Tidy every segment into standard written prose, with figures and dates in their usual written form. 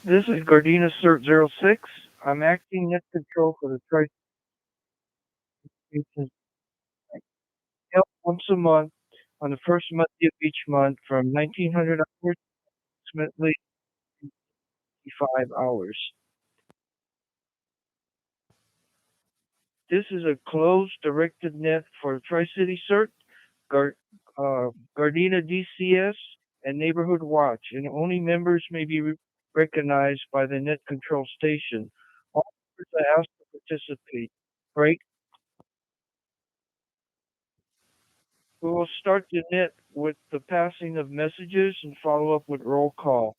This is Gardena CERT 06. I'm acting net control for the Tri-Stations. Held once a month on the first Monday of each month from 1900 hours, approximately 5 hours. This is a closed directed net for Tri-City CERT, Gar- Gardena DCS, and Neighborhood Watch, and only members may be recognized by the net control station. All members are asked to participate. Break. We will start the net with the passing of messages and follow up with roll call.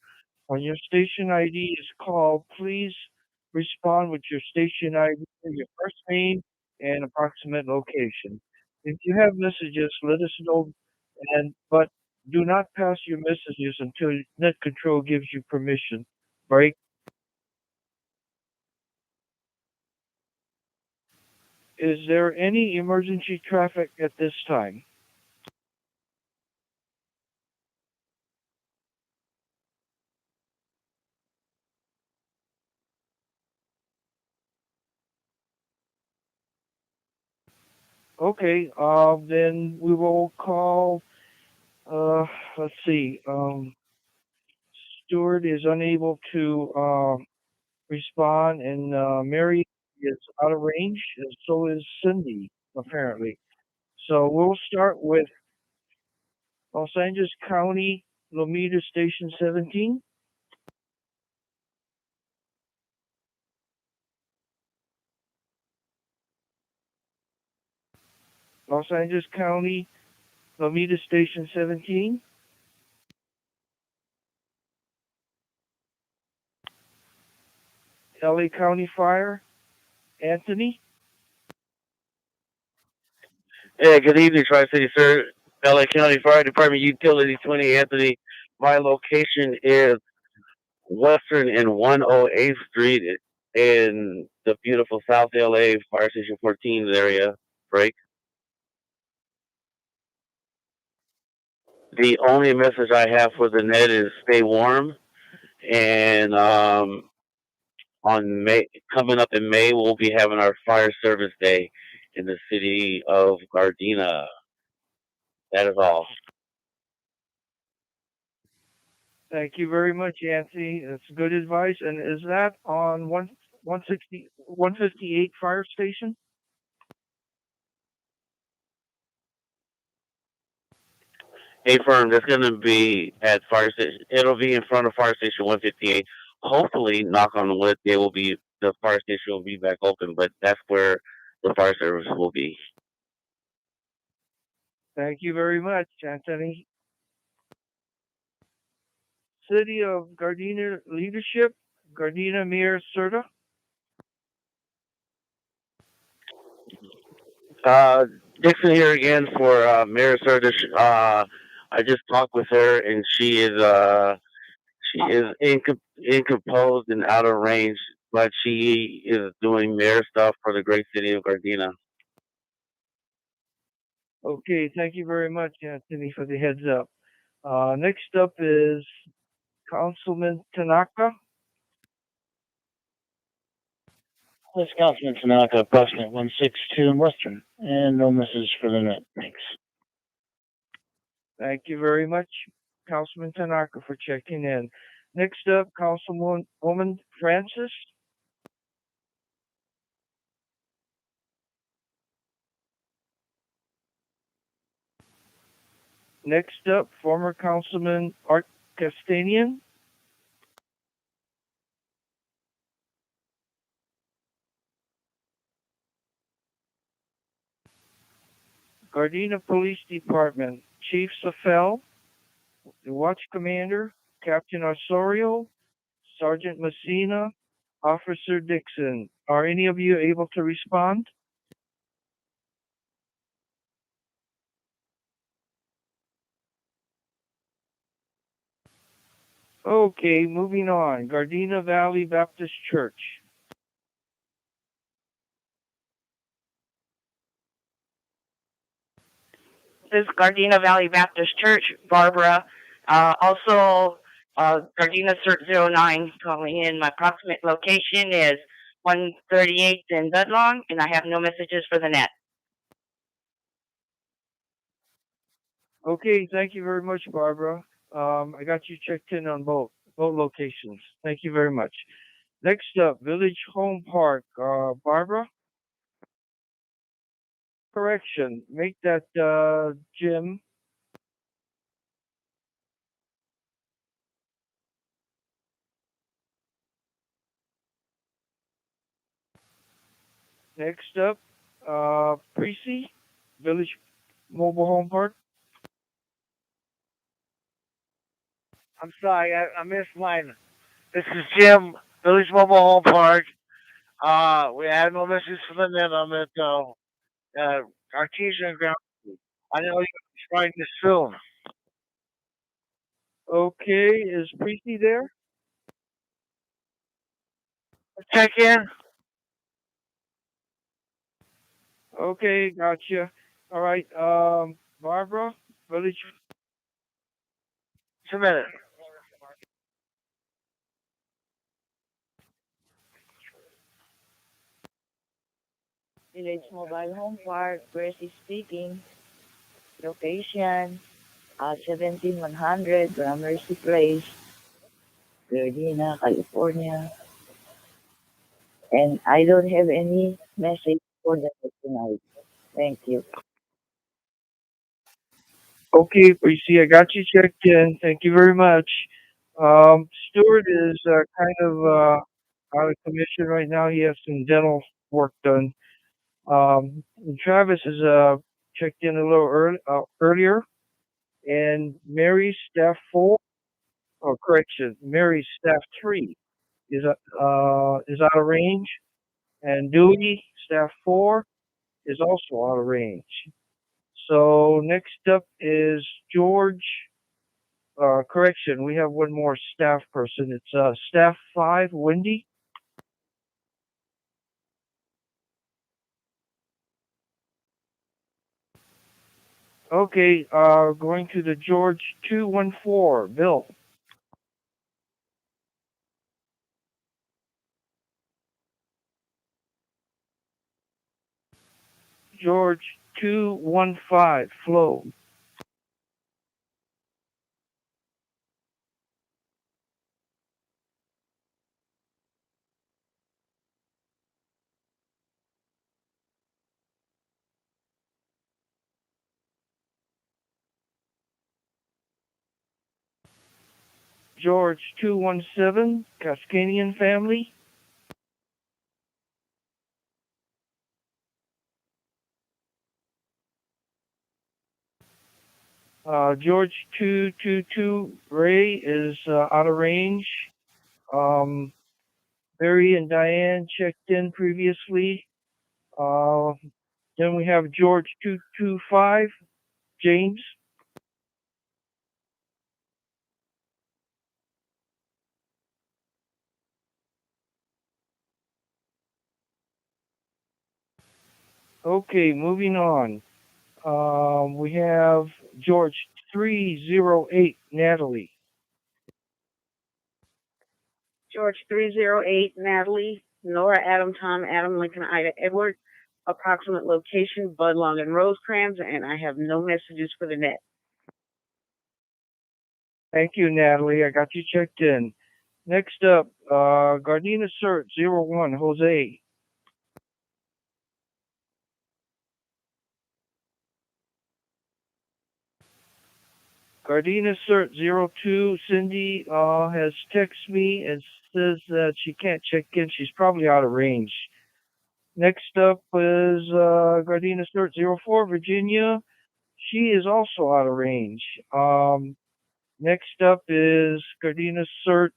When your station ID is called, please respond with your station ID, your first name, and approximate location. If you have messages, let us know, but do not pass your messages until net control gives you permission. Break. Is there any emergency traffic at this time? Okay, then we will call. Uh, let's see. Stewart is unable to respond, and Mary is out of range, and so is Cindy, apparently. So we'll start with Los Angeles County, Lomita Station 17. Los Angeles County, Lomita Station 17. LA County Fire, Anthony. Yeah, good evening, Tri-City, sir. LA County Fire Department Utility 20 Anthony. My location is Western and 108th Street in the beautiful South LA Fire Station 14 area. Break. The only message I have for the net is stay warm. And on May, coming up in May, we'll be having our fire service day in the city of Gardena. That is all. Thank you very much, Anthony. That's good advice. And is that on 160, 158 Fire Station? A firm that's going to be at fire station. It'll be in front of fire station 158. Hopefully, knock on wood, they will be the fire station will be back open. But that's where the fire service will be. Thank you very much, Anthony. City of Gardena Leadership, Gardena Mayor Serta. Uh, Dixon here again for Mayor Serdish. I just talked with her, and she is incomposed and out of range, but she is doing mayor stuff for the great city of Gardena. Okay, thank you very much, Anthony, for the heads up. Next up is Councilman Tanaka. This Councilman Tanaka, approximate 162 in Western, and no message for the net. Thanks. Thank you very much, Councilman Tanaka, for checking in. Next up, Councilwoman Francis. Next up, former Councilman Art Castanian. Gardena Police Department, Chief Safel, the Watch Commander, Captain Osorio, Sergeant Messina, Officer Dixon. Are any of you able to respond? Okay, moving on. Gardena Valley Baptist Church. This is Gardena Valley Baptist Church, Barbara. Also, Gardena CERT 09 calling in. My approximate location is 138 in Budlong, and I have no messages for the net. Okay, thank you very much, Barbara. I got you checked in on both locations. Thank you very much. Next up, Village Home Park. Barbara, correction. Make that Jim. Next up, Precy, Village Mobile Home Park. I'm sorry, I missed mine. This is Jim, Village Mobile Home Park. We had no message for the net on it, Artesian ground. I know you're trying this soon. Okay, is Precy there? Check in. Okay, gotcha. All right, Barbara, Village. Just a minute. Village Mobile Home Park, Gracie speaking. Location, 17100 Gramercy Place, Gardena, California. And I don't have any message for the net tonight. Thank you. Okay, Precy, I got you checked in. Thank you very much. Stuart is kind of out of commission right now. He has some dental work done. And Travis is checked in a little earlier, and Mary's staff four, or correction, Mary's staff three is out of range, and Dewey staff four is also out of range. So next up is George. Correction, we have one more staff person. It's staff five, Wendy. Okay, going to the George 214, Bill. George 215, Flo. George 217, Cascanian family. George 222, Ray is out of range. Um, Barry and Diane checked in previously. Uh, then we have George 225, James. Okay, moving on. We have George 308, Natalie. George 308, Natalie, Nora, Adam, Tom, Adam, Lincoln, Ida, Edward. Approximate location, Budlong and Rosecrans, and I have no messages for the net. Thank you, Natalie. I got you checked in. Next up, Gardena CERT 01, Jose. Gardena CERT 02, Cindy has texted me and says that she can't check in. She's probably out of range. Next up is Gardena CERT 04, Virginia. She is also out of range. Next up is Gardena CERT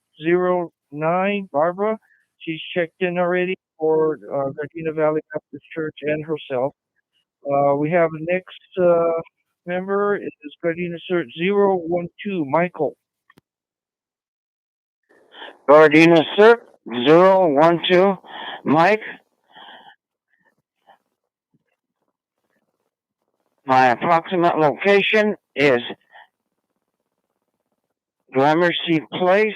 09, Barbara. She's checked in already for Gardena Valley Baptist Church and herself. We have the next member is Gardena CERT 012, Michael. Gardena CERT 012, Mike. My approximate location is Gramercy Place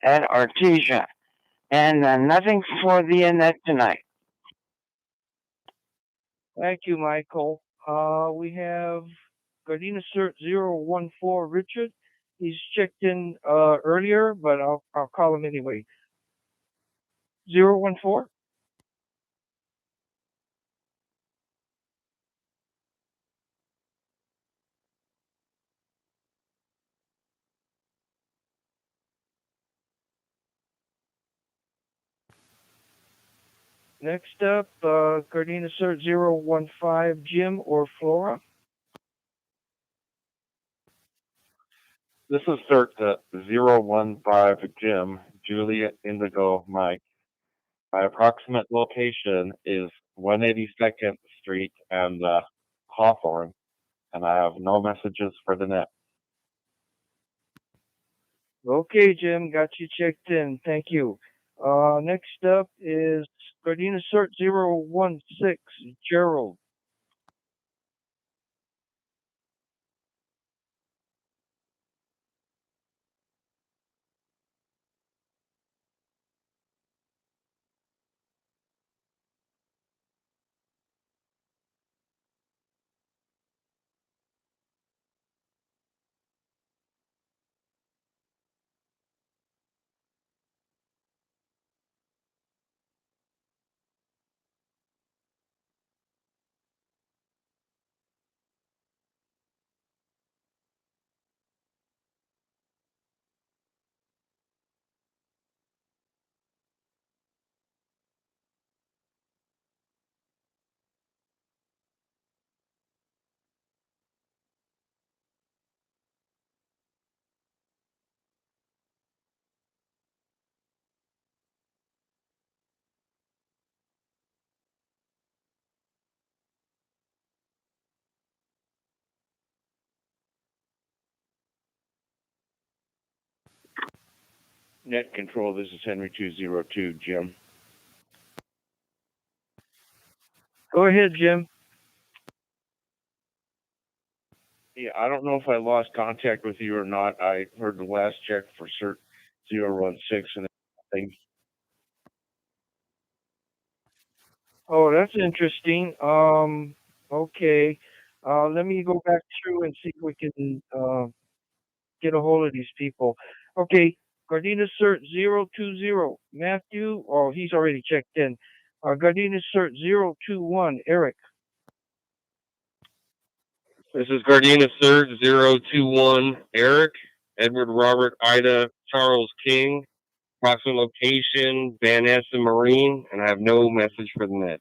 at Artesia. And nothing for the Annette tonight. Thank you, Michael. We have Gardena Cert 014 Richard. He's checked in earlier, but I'll call him anyway. 014? Next up, Gardena Cert 015 Jim or Flora. This is CERT 015 Jim, Juliet Indigo Mike. My approximate location is 182nd Street and Hawthorne, and I have no messages for the net. Okay, Jim, got you checked in. Thank you. Next up is Gardena Cert 016 Gerald. Net control, this is Henry 202, Jim. Go ahead, Jim. Yeah, I don't know if I lost contact with you or not. I heard the last check for CERT 016 and things. Oh, that's interesting. Okay. Let me go back through and see if we can get a hold of these people. Okay, Gardena Cert 020 Matthew. Oh, he's already checked in. Gardena Cert 021 Eric. This is Gardena Third 021 Eric, Edward Robert Ida Charles King, approximate location Van Essen Marine, and I have no message for the net.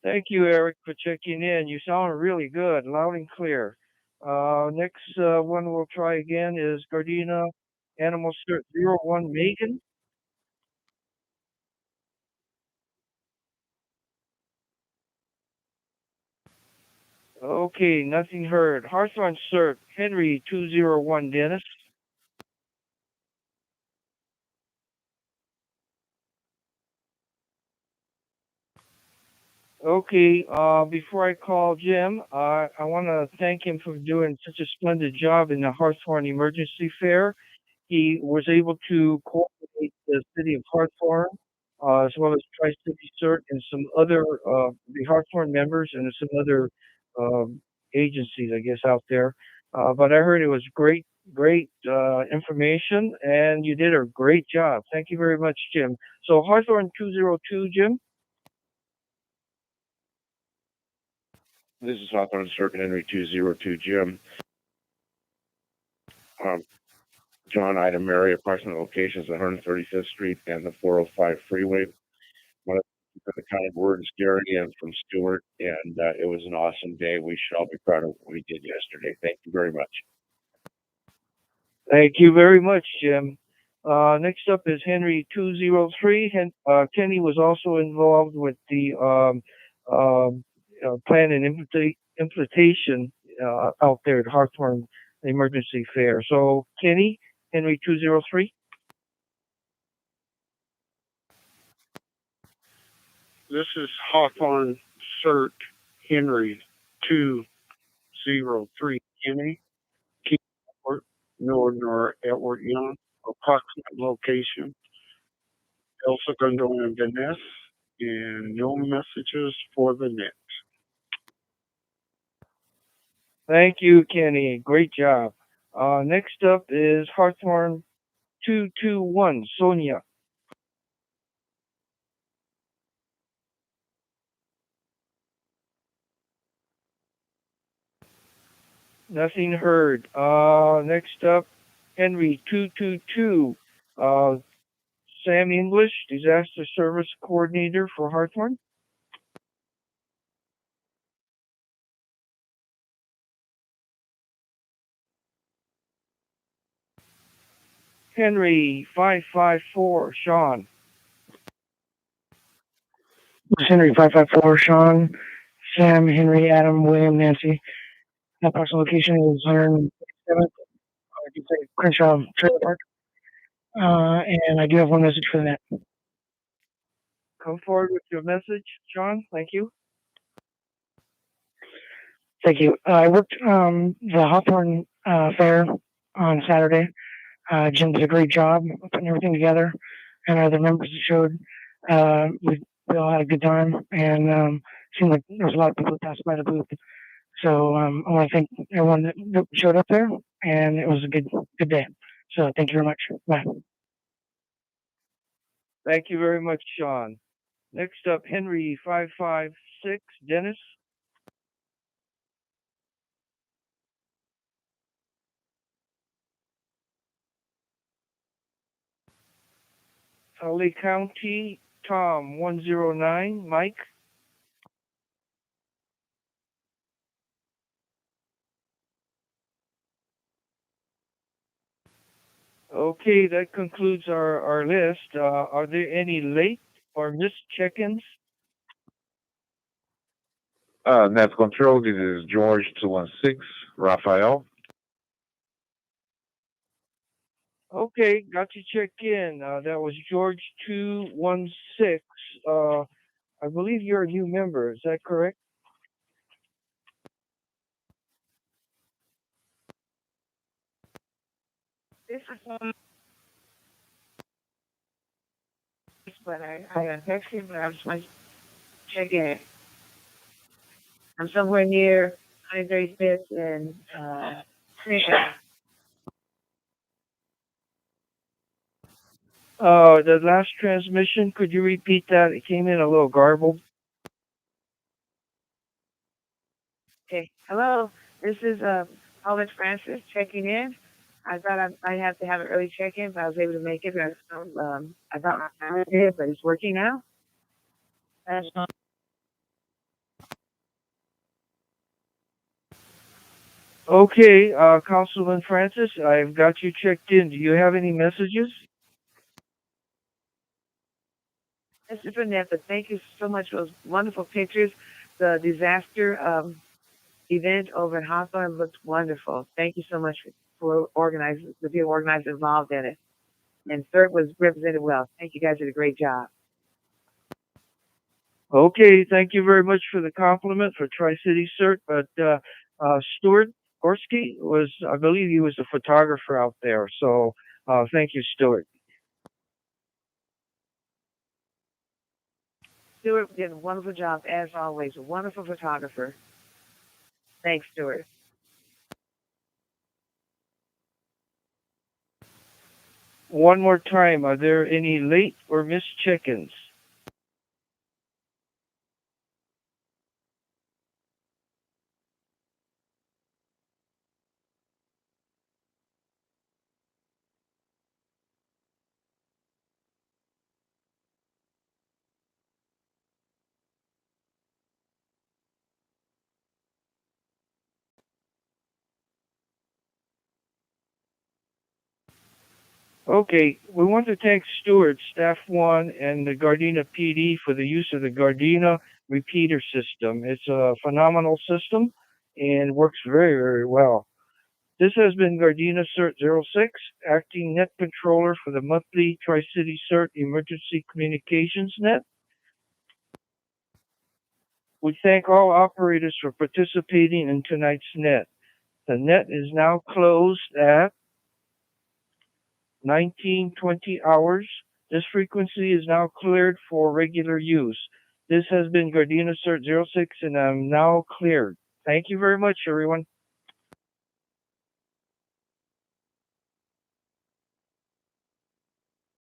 Thank you, Eric, for checking in. You sound really good, loud and clear. Next one we'll try again is Gardena Animal Cert 01 Megan. Okay, nothing heard. Hawthorne Cert Henry 201 Dennis. Okay, before I call Jim, I want to thank him for doing such a splendid job in the Hawthorne Emergency Fair. He was able to coordinate the city of Hawthorne, as well as Tri-City CERT and some other, the Hawthorne members and some other um, agencies, I guess, out there. But I heard it was great information, and you did a great job. Thank you very much, Jim. So Hawthorne 202, Jim? This is Hawthorne CERT Henry 202, Jim. John Ida Mary, approximate locations 135th Street and the 405 freeway. One of the kind words, Gary, and from Stewart, and it was an awesome day. We should all be proud of what we did yesterday. Thank you very much. Thank you very much, Jim. Next up is Henry 203. Kenny was also involved with the plan and implementation out there at Hawthorne Emergency Fair. So, Kenny, Henry 203. This is Hawthorne CERT Henry 203. Kenny, nor Edward Young. Approximate location, El Segundo and Venice, and no messages for the net. Thank you, Kenny. Great job. Next up is Hawthorne 221, Sonia. Nothing heard. Next up, Henry 222, Sam English, Disaster Service Coordinator for Hawthorne. Henry 554, Sean. Henry 554, Sean, Sam, Henry, Adam, William, Nancy. Approximate location is 107th, I could say Crenshaw Trailer Park. And I do have one message for the net. Come forward with your message, Sean. Thank you. Thank you. I worked the Hawthorne Fair on Saturday. Jim did a great job putting everything together, and other members that showed. We all had a good time, and seemed like there was a lot of people that passed by the booth. So I want to thank everyone that showed up there, and it was a good day. So thank you very much. Bye. Thank you very much, Sean. Next up, Henry 556, Dennis. Lee County, Tom 109, Mike. Okay, that concludes our list. Are there any late or missed check-ins? Net Control, this is George 216, Raphael. Okay, got you checked in. That was George 216. I believe you're a new member. Is that correct? This is but I got texted, but I was like, check in. I'm somewhere near 135th and Crenshaw. The last transmission, could you repeat that? It came in a little garbled. Okay, hello. This is Paulette Francis checking in. I thought I'd have to have an early check-in, but I was able to make it. I thought my camera did, but it's working now. That's not. Okay, Councilman Francis, I've got you checked in. Do you have any messages? That's super net, but thank you so much for those wonderful pictures. The disaster event over in Hawthorne looked wonderful. Thank you so much for organizing, the people organized involved in it. And CERT was represented well. Thank you guys did a great job. Okay, thank you very much for the compliment for Tri-City CERT, but Stuart Gorski was, I believe he was a photographer out there, so thank you, Stuart. Stuart did a wonderful job, as always. A wonderful photographer. Thanks, Stuart. One more time, are there any late or missed check-ins? Okay, we want to thank Stuart, Staff 1, and the Gardena PD for the use of the Gardena repeater system. It's a phenomenal system and works very, very well. This has been Gardena CERT 06, acting net controller for the monthly Tri-City CERT Emergency Communications Net. We thank all operators for participating in tonight's net. The net is now closed at 1920 hours. This frequency is now cleared for regular use. This has been Gardena CERT 06 and I'm now cleared. Thank you very much, everyone.